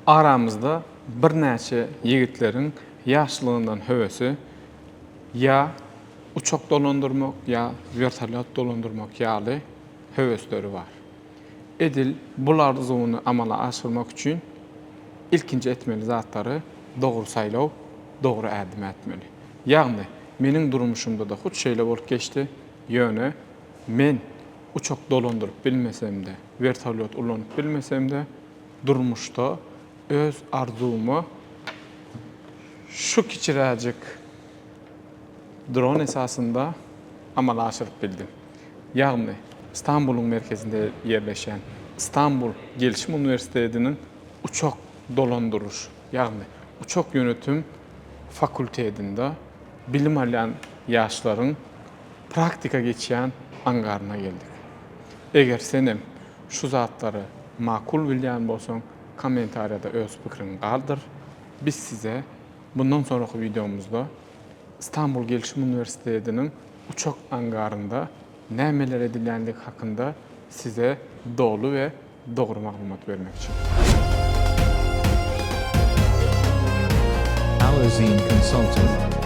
aramızda bir näçe ýigitlerin ýaşlygyndan höwesi ya uçak dolandırmak ya vertolyot dolandırmak ýaly höwesleri var. Edil bu arzuny amala aşyrmak üçin ilkinji etmeli zatlary dogry saýlaw, dogry ädim etmeli. Ýagny meniň durmuşymda da hut şeýle bolup geçdi. Ýöne men uçak dolandyryp bilmesem de, vertolyot ulanyp bilmesem de durmuşda öz arzumy şu kiçiräjik drone esasında amala aşyryp bildim. Ýagny İstanbul'un merkezinde yerleşen İstanbul Gelişim Üniversitesi'nin uçak dolandırış, yani uçak yönetim fakültetinde bilim alayan yaşların praktika geçen angarına geldik. Eğer senem şu zatları makul bilýän bolsaň, kommentariyada öz pikirini galdyr. Biz size bundan sonraki videomuzda İstanbul Gelişim Üniversitesi'nin uçak angarında nämeler edilýänligi hakynda size dolu ve dogry maglumat bermekçi. Alazine Consulting.